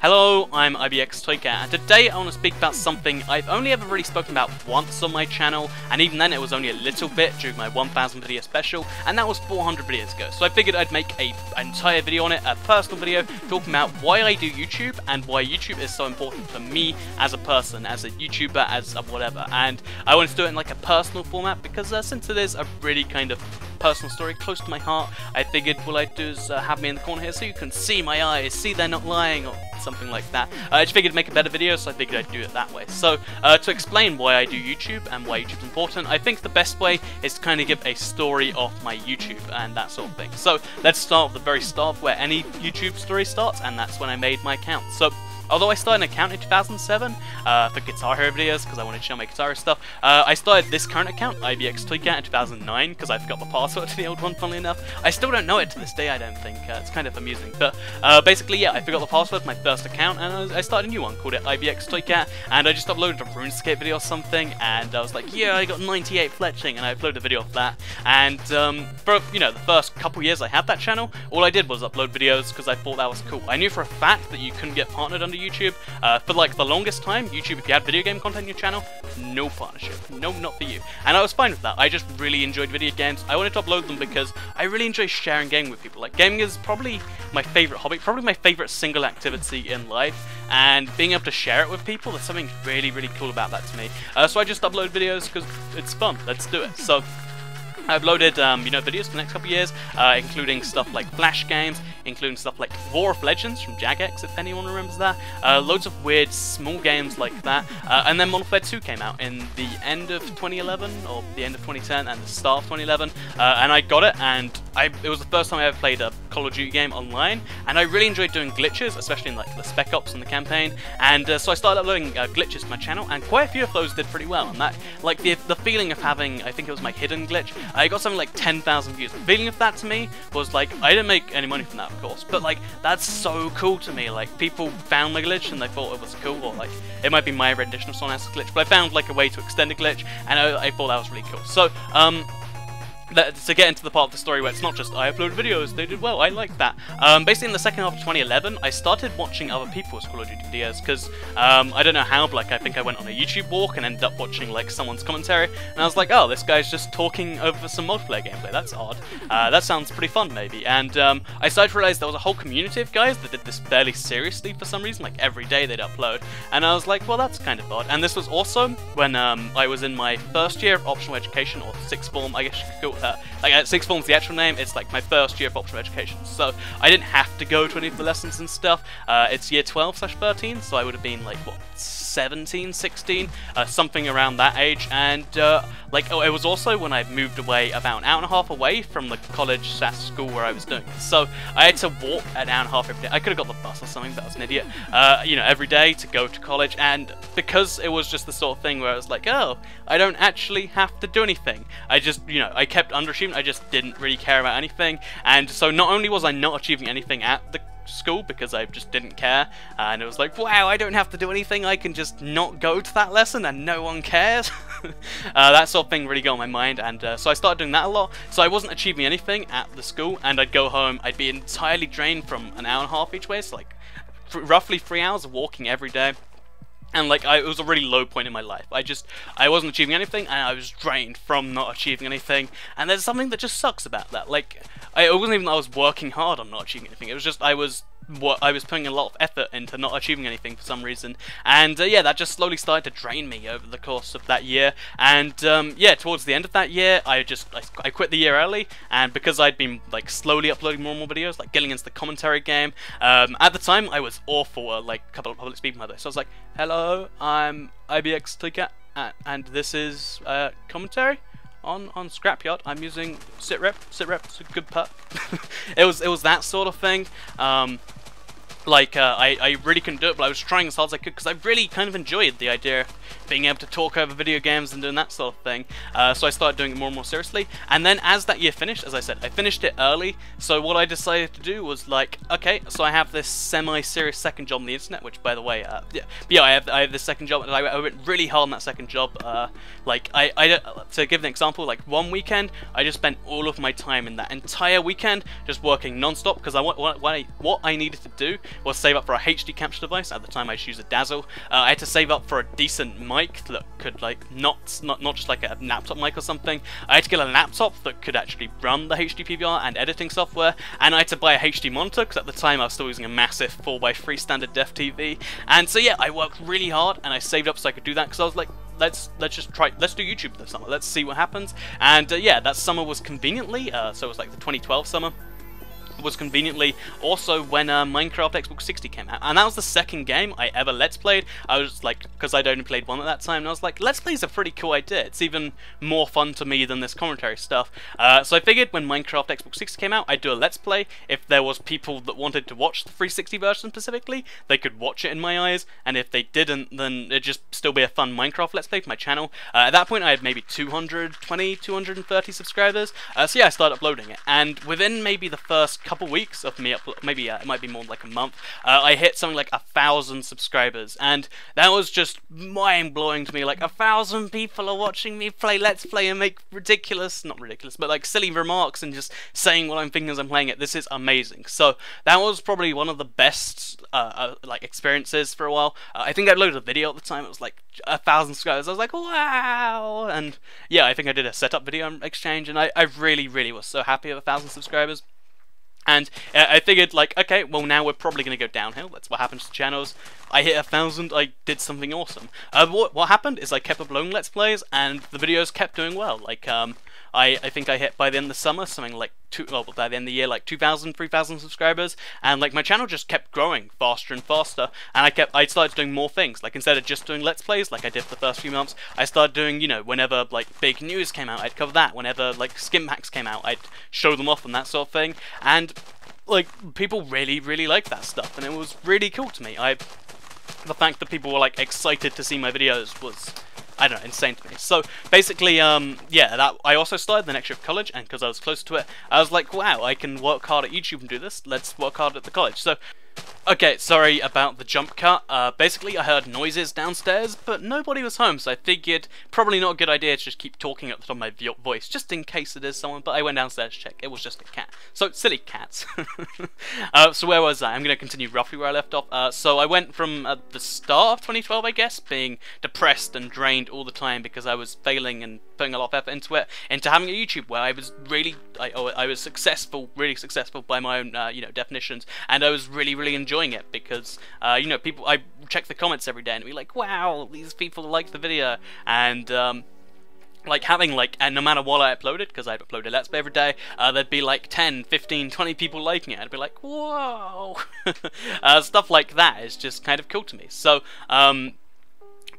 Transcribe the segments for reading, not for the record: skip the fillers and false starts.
Hello, I'm ibxtoycat, and today I want to speak about something I've only ever really spoken about once on my channel, and even then it was only a little bit during my 1000 video special, and that was 400 videos ago. So I figured I'd make an entire video on it, a personal video, talking about why I do YouTube, and why YouTube is so important for me as a person, as a YouTuber, as a whatever. And I wanted to do it in like a personal format, because since it is a really kind of personal story close to my heart, I figured what I'd do is have me in the corner here so you can see my eyes, see they're not lying, or something like that. I just figured to make a better video, so I figured I'd do it that way. So to explain why I do YouTube and why YouTube's important, I think the best way is to kind of give a story of my YouTube and that sort of thing. So let's start with the very start where any YouTube story starts, and that's when I made my account. So although I started an account in 2007 for Guitar Hero videos because I wanted to show my guitar stuff, I started this current account, ibxtoycat, in 2009 because I forgot the password to the old one, funnily enough. I still don't know it to this day, I don't think. It's kind of amusing. But basically, yeah, I forgot the password to my first account, and I started a new one called it ibxtoycat, and I just uploaded a RuneScape video or something, and I was like, yeah, I got 98 fletching, and I uploaded a video of that. And for, you know, the first couple years I had that channel, all I did was upload videos because I thought that was cool. I knew for a fact that you couldn't get partnered under YouTube. For like the longest time, YouTube, if you had video game content on your channel, no partnership. No, not for you. And I was fine with that. I just really enjoyed video games. I wanted to upload them because I really enjoy sharing gaming with people. Like, gaming is probably my favorite hobby, probably my favorite single activity in life. And being able to share it with people, there's something really, really cool about that to me. So I just upload videos because it's fun. Let's do it. So I uploaded, you know, videos for the next couple of years, including stuff like Flash games, including stuff like War of Legends from Jagex, if anyone remembers that. Loads of weird, small games like that. And then Modern Warfare 2 came out in the end of 2011, or the end of 2010, and the start of 2011. And I got it, and it was the first time I ever played a Call of Duty game online. And I really enjoyed doing glitches, especially in like the Spec Ops and the campaign. And so I started uploading glitches to my channel, and quite a few of those did pretty well. And that, like the feeling of having, I think it was my hidden glitch, I got something like 10,000 views. The feeling of that to me was like, I didn't make any money from that, of course, but like, that's so cool to me. Like, people found my glitch and they thought it was cool, or like, it might be my rendition of someone else's glitch, but I found like a way to extend a glitch, and I thought that was really cool. So, to get into the part of the story where it's not just I upload videos, they did well, I like that. Basically in the second half of 2011, I started watching other people's Call of Duty videos, because I don't know how, but like, I think I went on a YouTube walk and ended up watching like someone's commentary, and I was like, oh, this guy's just talking over some multiplayer gameplay, that's odd. That sounds pretty fun, maybe. And I started to realize there was a whole community of guys that did this fairly seriously for some reason, like every day they'd upload, and I was like, well, that's kind of odd. And this was also when I was in my first year of optional education, or sixth form, I guess you could call it. Like, sixth form's the actual name, it's like my first year of optional education, so I didn't have to go to any of the lessons and stuff. It's year 12/13, so I would have been like, what, 17, 16, something around that age. And like, it was also when I moved away about an hour and a half away from the college/school where I was doing it, so I had to walk an hour and a half every day. I could have got the bus or something, but I was an idiot. You know, every day to go to college, and because it was just the sort of thing where I was like, oh, I don't actually have to do anything. I just, you know, I kept underachieving. I just didn't really care about anything, and so not only was I not achieving anything at the school because I just didn't care, and it was like, wow, I don't have to do anything, I can just not go to that lesson and no one cares. That sort of thing really got on my mind, and so I started doing that a lot. So I wasn't achieving anything at the school, and I'd go home, I'd be entirely drained from an hour and a half each way, so like roughly 3 hours of walking every day. And like, it was a really low point in my life. I wasn't achieving anything, and I was drained from not achieving anything. And there's something that just sucks about that. Like, it wasn't even that I was working hard on not achieving anything. It was just I was putting a lot of effort into not achieving anything for some reason, and yeah, that just slowly started to drain me over the course of that year. And yeah, towards the end of that year, I quit the year early, and because I'd been like slowly uploading more and more videos, like getting into the commentary game. At the time, I was awful at like a couple of public speaking videos, so I was like, hello, I'm ibxtoycat, and this is commentary on Scrapyard. I'm using sitrep. It's a good putt. it was that sort of thing. Like, I really couldn't do it, but I was trying as hard as I could because I really kind of enjoyed the idea of being able to talk over video games and doing that sort of thing. So I started doing it more and more seriously. And then as that year finished, as I said, I finished it early. So what I decided to do was like, okay, so I have this semi-serious second job on the internet, which by the way, I have this second job, and I went really hard on that second job. Like to give an example, like one weekend, I just spent all of my time in that entire weekend just working non-stop, because what I needed to do was save up for a HD capture device. At the time I just used a Dazzle. I had to save up for a decent mic that could like not just like a laptop mic or something. I had to get a laptop that could actually run the HDPVR and editing software, and I had to buy a HD monitor, because at the time I was still using a massive 4x3 standard def TV. And so yeah, I worked really hard and I saved up so I could do that, because I was like, let's do YouTube this summer, let's see what happens. And yeah, that summer was conveniently, so it was like the 2012 summer, was conveniently also when Minecraft Xbox 60 came out, and that was the second game I ever Let's Played. I was like, because I'd only played one at that time, and I was like, Let's Play's a pretty cool idea. It's even more fun to me than this commentary stuff. So I figured when Minecraft Xbox 60 came out, I'd do a Let's Play. If there was people that wanted to watch the 360 version specifically, they could watch it in my eyes, and if they didn't, then it'd just still be a fun Minecraft Let's Play for my channel. At that point, I had maybe 220, 230 subscribers. So yeah, I started uploading it, and within maybe the first couple weeks of me maybe it might be more like a month, I hit something like 1,000 subscribers, and that was just mind-blowing to me. Like, 1,000 people are watching me play Let's Play and make not ridiculous, but like silly remarks and just saying what I'm thinking as I'm playing it. This is amazing. So that was probably one of the best like experiences for a while. I think I uploaded a video at the time. It was like 1,000 subscribers. I was like, wow. And yeah, I think I did a setup video exchange, and I really was so happy with 1,000 subscribers. And I figured, like, okay, well, now we're probably going to go downhill. That's what happens to channels. I hit 1,000, I did something awesome. What happened is I kept uploading Let's Plays, and the videos kept doing well. Like, I think I hit, by the end of the summer, something like, by the end of the year, like 2,000, 3,000 subscribers, and like my channel just kept growing faster and faster, and I started doing more things. Like, instead of just doing Let's Plays like I did for the first few months, I started doing, you know, whenever like big news came out, I'd cover that. Whenever like skim packs came out, I'd show them off and that sort of thing, and like people really liked that stuff, and it was really cool to me. The fact that people were like excited to see my videos was, I don't know, insane to me. So basically, yeah, I also started the next year of college, and because I was close to it, I was like, wow, I can work hard at YouTube and do this. Let's work hard at the college. So, okay, sorry about the jump cut. Basically, I heard noises downstairs, but nobody was home, so I figured probably not a good idea to just keep talking at the top of my voice, just in case it is someone, but I went downstairs to check. It was just a cat. So, silly cats. So where was I? I'm going to continue roughly where I left off. So I went from the start of 2012, I guess, being depressed and drained all the time because I was failing and putting a lot of effort into it, into having a YouTube where I was I was successful, really successful by my own, you know, definitions, and I was really enjoying it because, you know, I check the comments every day and be like, wow, these people like the video, and like having like, and no matter what I uploaded, because I'd upload a Let's Play every day, there'd be like 10, 15, 20 people liking it. I'd be like, whoa. Stuff like that is just kind of cool to me. So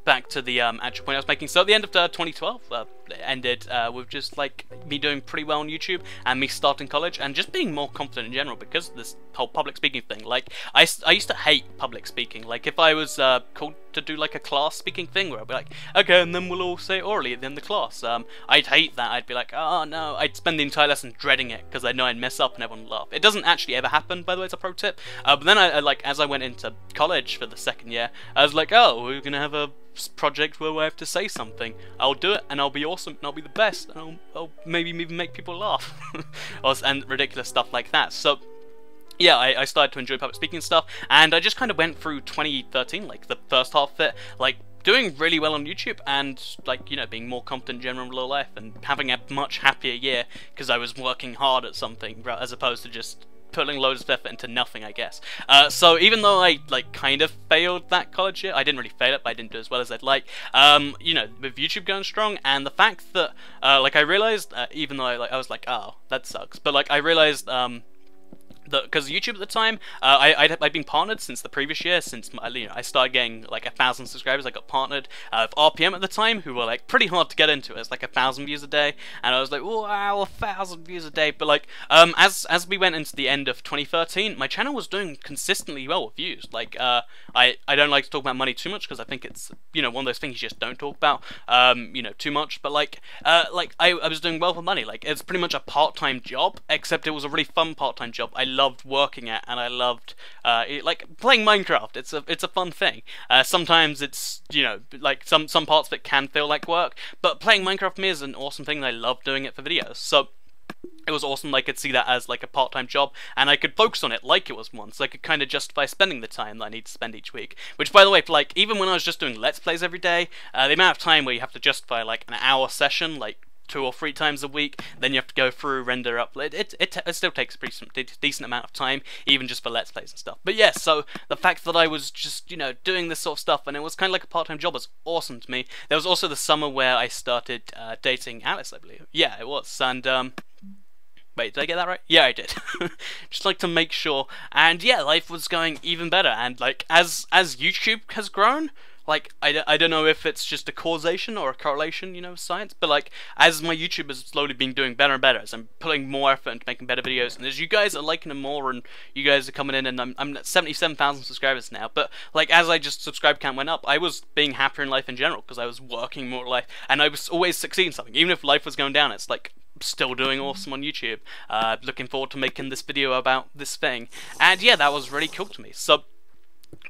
back to the actual point I was making. So at the end of 2012, it ended with just like me doing pretty well on YouTube and me starting college and just being more confident in general because of this whole public speaking thing. Like, I used to hate public speaking. Like, if I was called to do like a class speaking thing where I'd be like, okay, and then we'll all say it orally at the end of the class, I'd hate that. I'd be like, oh no, I'd spend the entire lesson dreading it because I know I'd mess up and everyone would laugh. It doesn't actually ever happen, by the way, it's a pro tip. But then I like, as I went into college for the second year, I was like, oh, we're gonna have a project where I have to say something. I'll do it and I'll be awesome and I'll be the best and I'll maybe even make people laugh and ridiculous stuff like that. So yeah, I started to enjoy public speaking stuff, and I just kind of went through 2013, like the first half of it, like doing really well on YouTube and like, you know, being more confident in general in real life and having a much happier year because I was working hard at something as opposed to just putting loads of effort into nothing, I guess. So even though I like kind of failed that college year, I didn't really fail it, but I didn't do as well as I'd like. You know, with YouTube going strong and the fact that like I realized, even though I was like, oh, that sucks, but like I realized because YouTube at the time, I'd been partnered since the previous year, since I started getting like 1,000 subscribers. I got partnered with RPM at the time, who were like pretty hard to get into. It's like 1,000 views a day, and I was like, wow, 1,000 views a day. But like, as we went into the end of 2013, my channel was doing consistently well with views. Like, I don't like to talk about money too much because I think it's one of those things you just don't talk about too much. But like I was doing well for money. Like, it's pretty much a part-time job, except it was a really fun part-time job. I loved working at, and I loved like playing Minecraft. It's a fun thing. Sometimes it's like some parts of it can feel like work, but playing Minecraft for me is an awesome thing, and I love doing it for videos. So it was awesome. I could see that as like a part-time job, and I could focus on it like it was one, so I could kind of justify spending the time that I need to spend each week. Which, by the way, like even when I was just doing Let's Plays every day, the amount of time where you have to justify like an hour session, like 2 or 3 times a week, then you have to go through, render, upload. It still takes a pretty decent amount of time, even just for Let's Plays and stuff. But yeah, so the fact that I was just, doing this sort of stuff, and it was kind of like a part-time job, was awesome to me. There was also the summer where I started dating Alice, I believe. Yeah, it was. And, wait, did I get that right? Yeah, I did. Just like to make sure. And yeah, life was going even better. And like, as YouTube has grown, like, I don't know if it's just a causation or a correlation, science, but like, as my YouTube has slowly been doing better and better, as I'm putting more effort into making better videos, and as you guys are liking them more, and you guys are coming in, and I'm at 77,000 subscribers now, but like, as I just subscribe count went up, I was being happier in life in general, because I was working more life, and I was always succeeding in something. Even if life was going down, it's like, still doing awesome on YouTube. Looking forward to making this video about this thing, and yeah, that was really cool to me. So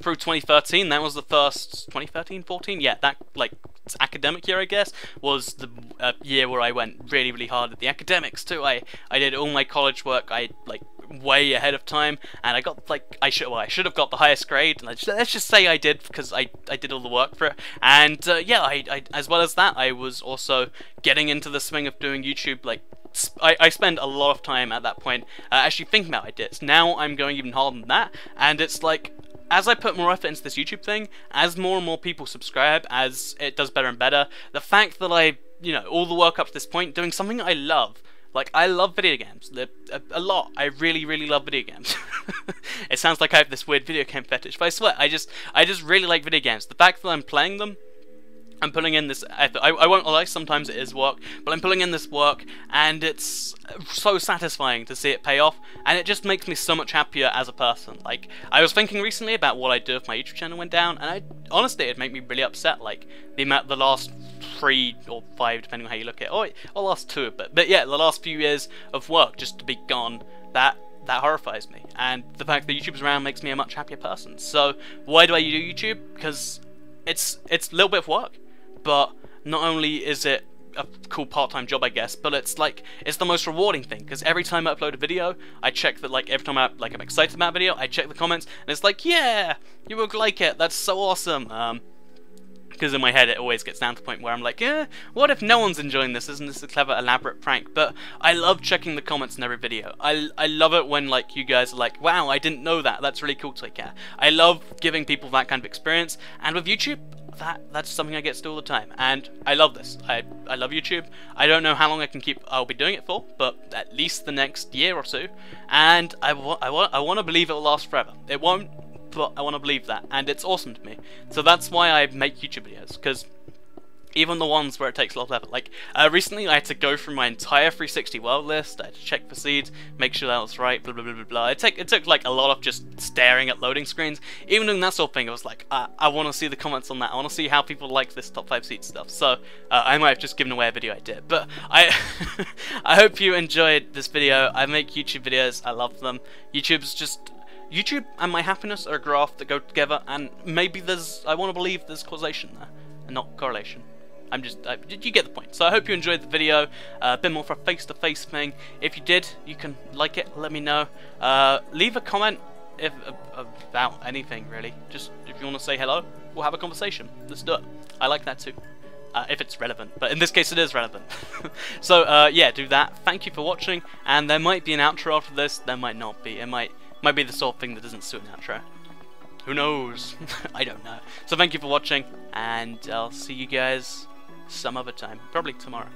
through 2013, that was the first 2013, 14, yeah, that like academic year, I guess, was the year where I went really hard at the academics too. I did all my college work, I like way ahead of time, and I got like I should have got the highest grade, and let's just say I did, because I did all the work for it. And yeah, I as well as that, I was also getting into the swing of doing YouTube. Like, I spend a lot of time at that point actually thinking about ideas. Now I'm going even harder than that, and it's like, as I put more effort into this YouTube thing, as more and more people subscribe, as it does better and better, the fact that I, all the work up to this point, doing something I love. Like, I love video games a lot. I really love video games. It sounds like I have this weird video game fetish, but I swear, I just really like video games. The fact that I'm playing them, I'm putting in this effort. I won't lie, sometimes it is work, but I'm putting in this work, and it's so satisfying to see it pay off, and it just makes me so much happier as a person. Like, I was thinking recently about what I'd do if my YouTube channel went down, and honestly, it'd make me really upset. Like, the last 3 or 5, depending on how you look at it, or last 2, but yeah, the last few years of work just to be gone, that horrifies me. And the fact that YouTube's around makes me a much happier person. So why do I do YouTube? Because it's a little bit of work. But not only is it a cool part-time job, I guess, but it's like, it's the most rewarding thing, because every time I upload a video, I check that, like, every time I'm excited about a video, I check the comments, and it's like, yeah, you will like it, that's so awesome. Because in my head it always gets down to the point where I'm like, what if no one's enjoying this? Isn't this a clever, elaborate prank? But I love checking the comments in every video. I love it when, like, you guys are like, wow, I didn't know that, that's really cool to take care. I love giving people that kind of experience, and with YouTube, that's something I get to do all the time, and I love this. I love YouTube. I don't know how long I'll be doing it for, but at least the next year or 2, and I want to believe it will last forever. It won't, but I want to believe that, and it's awesome to me. So that's why I make YouTube videos, because even the ones where it takes a lot of effort. Like, recently I had to go through my entire 360 world list, I had to check for seeds, make sure that was right, blah blah blah blah. It took like a lot of just staring at loading screens. Even doing that sort of thing, I was like, I want to see the comments on that, I want to see how people like this top 5 seed stuff. So, I might have just given away a video I did, but I hope you enjoyed this video. I make YouTube videos, I love them. YouTube and my happiness are a graph that go together, and maybe I want to believe there's causation there, and not correlation. You get the point. So I hope you enjoyed the video, a bit more for a face-to-face thing. If you did, you can like it, let me know. Leave a comment about anything, really. Just if you want to say hello, we'll have a conversation. Let's do it. I like that too. If it's relevant, but in this case it is relevant. So yeah, do that. Thank you for watching, and there might be an outro after this, there might not be. It might be the sort of thing that doesn't suit an outro. Who knows? I don't know. So thank you for watching, and I'll see you guys some other time. Probably tomorrow.